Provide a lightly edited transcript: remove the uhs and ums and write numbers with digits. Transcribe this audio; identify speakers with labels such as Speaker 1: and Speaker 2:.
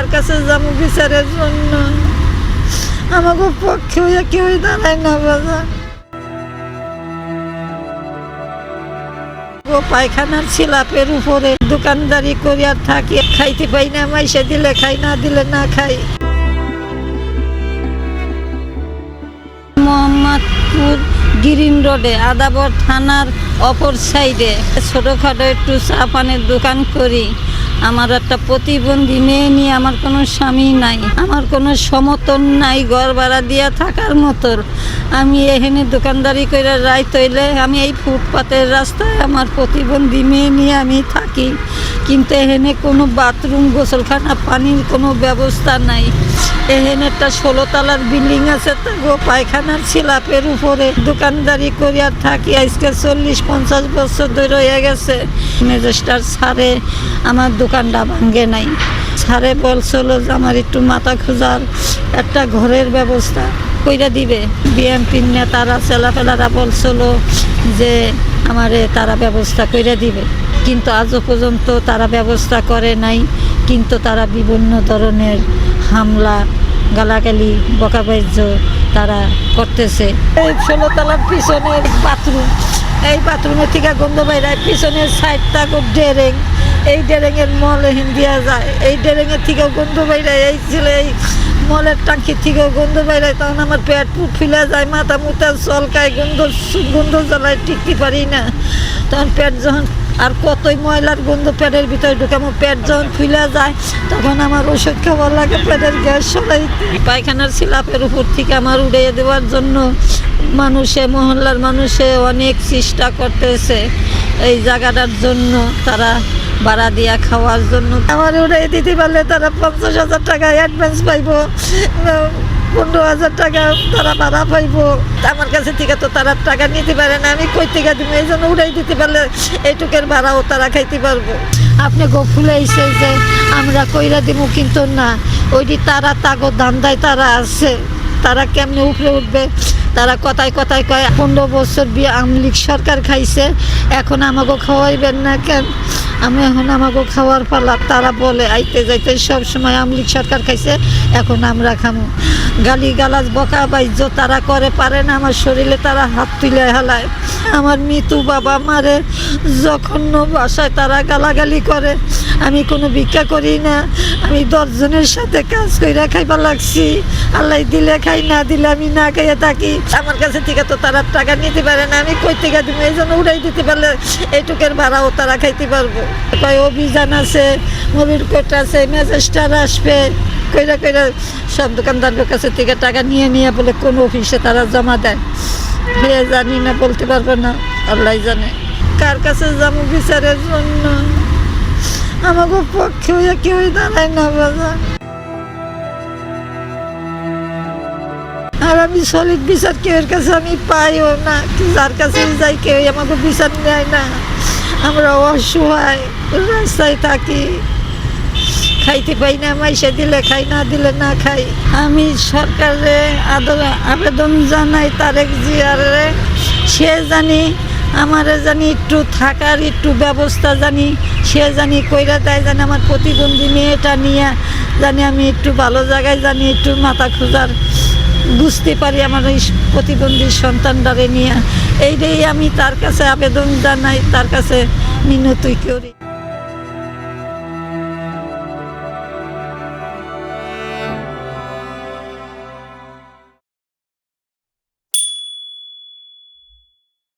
Speaker 1: কার কাছে যাবো বিচারের জন্য? আমাকে পক্ষে হইয়া কেউই দাঁড়ায় না বাজার। পায়খানার ছিলাপের উপরে দোকানদারি করিয়া থাকি, খাইতে পাই না, মাইসে দিলে খাই, না দিলে না খাই। মোহাম্মদপুর গ্রিন রোডে আদাবর থানার অপর সাইডে ছোটোখাটো একটু চা পানের দোকান করি। আমার একটা প্রতিবন্ধী মেয়ে নিয়ে, আমার কোনো স্বামী নাই, আমার কোনো সমতন নাই ঘর ভাড়া দিয়া থাকার মতো। আমি এখানে দোকানদারি করে রাইত হইলে আমি এই ফুটপাতের রাস্তায় আমার প্রতিবন্ধী মেয়ে নিয়ে আমি থাকি। কিন্তু এখানে কোনো বাথরুম, গোসলখানা, পানির কোনো ব্যবস্থা নাই। এখানে একটা 16 তলার বিল্ডিং আছে, তো পায়খানার ছিলাপের উপরে দোকানদারি করিয়া থাকি। আজকে 40-50 বছর ধরে হয়ে গেছে। ম্যাজিস্ট্রেট স্যারে আমার দোকানটা ভাঙ্গে নাই। স্যারে বলছিল যে আমার একটু মাথা খোঁজার একটা ঘরের ব্যবস্থা কইরা দিবে। বিএনপির নেতারা, ছেলেপেলারা বলছিল যে আমারে তারা ব্যবস্থা কইরা দিবে, কিন্তু আজও পর্যন্ত তারা ব্যবস্থা করে নাই। কিন্তু তারা বিভিন্ন ধরনের হামলা, গালাগালি, বকাবাজ্য তারা করতেছে। এই 16 তলার পিছনের বাথরুম, এই বাথরুমের থেকে গন্ধ বাইরায়। পিছনের সাইডটা ড্রেরিং, এই ড্রেরিংয়ের মল দিয়া যায়, এই ড্রেরিংয়ের থেকেও গন্ধ বাইরায়। এই ছেলে এই মলের টাঙ্কির থেকেও গন্ধ বাইরায়। তখন আমার পেট ফুলে যায়, মাথা মুথা চলকায়, গন্ধ জ্বালায়, টিকতে পারি না। তখন পেট যখন, আর কতই ময়লার গন্ধ পেটের ভিতরে ঢুকে, আমার পেট যখন ফুলে যায় তখন আমার ওষুধ খাবার লাগে পেটের গ্যাস সরাইতে। পায়খানার ছিলাপের উপর থেকে আমার উড়িয়ে দেওয়ার জন্য মহল্লার মানুষে অনেক চেষ্টা করতেছে এই জায়গাটার জন্য। তারা ভাড়া দিয়া খাওয়ার জন্য আমার উড়িয়ে দিতে পারলে তারা 50,000 টাকা অ্যাডভান্স পাইব, 15,000 টাকা তারা ভাড়া পাইব। আমার কাছে থেকে তো তারা টাকা নিতে পারে না, আমি কই থেকে দিব? এই জন্য উড়াই দিতে পারলে এইটুকের ভাড়াও তারা খাইতে পারবো। আপনি ফুলাইছে যে আমরা কইরা দিব, কিন্তু না, ওইটি তারা তাগো ধান্দায় তারা আছে। তারা কেমনে উপরে উঠবে? তারা কথায় কথায় কয় 15 বছর আওয়ামী লীগ সরকার খাইছে, এখন আমাকে খাওয়াইবেন না কেন? আমি এখন আমাকে খাওয়ার পালা। তারা বলে আইতে যাইতে সব সময় আওয়ামী লীগ সরকার খাইছে, এখন আমরা খামো। গালি গালাজ, বকা বাইজ্য তারা করে, পারে না আমার শরীরে তারা হাত তুলে হেলায়। আমার মৃত্যু বাবা মারে জঘন্য ভাষায় তারা গালাগালি করে। আমি কোনো ভিক্ষা করি না, আমি 10 জনের সাথে কাজ করে খাইবার লাগছি। আল্লাহ দিলে খাই, না দিলে আমি না খাইয়ে থাকি। আমার কাছে থেকে তো তারা টাকা নিতে পারে না, আমি কই থেকে দিব? এই জন্য উড়াই দিতে পারলে এইটুকের ভাড়াও তারা খাইতে পারবো। কয় অভিযান আছে, মুভির কোর্ট আছে, ম্যাজিস্ট্রেট আসবে, কইরা কইরা সব দোকানদারের কাছে থেকে টাকা নিয়ে বলে কোন অফিসে তারা জমা দেয়। জানি না, বলতে পারবো না, আল্লাহ জানে। কার কাছে যাবো বিচারের জন্য? আমাকে পক্ষে হইয়া কেউই দাঁড়ায় না বাজার। আর আমি সলিড বিচার কেউর কাছে আমি পাইও না, যার কাছে যাই কেউ আমাকে বিচার নেয় না। আমরা অসহায়, রাস্তায় থাকি, খাইতে পাই না, মাইসে দিলে খাই, না দিলে না খাই। আমি সরকারে আবেদন জানাই, তারেক জিয়ারে, সে জানি আমারে জানি একটু থাকার একটু ব্যবস্থা জানি সে জানি কইরা দেয়, জানি আমার প্রতিবন্ধী মেয়েটা নিয়ে জানি আমি একটু ভালো জায়গায় জানি একটু মাথা খোঁজার বুঝতে পারি আমার এই প্রতিবন্ধী সন্তানটারে নিয়ে। এইটাই আমি তার কাছে আবেদন জানাই, তার কাছে মিনতি করি।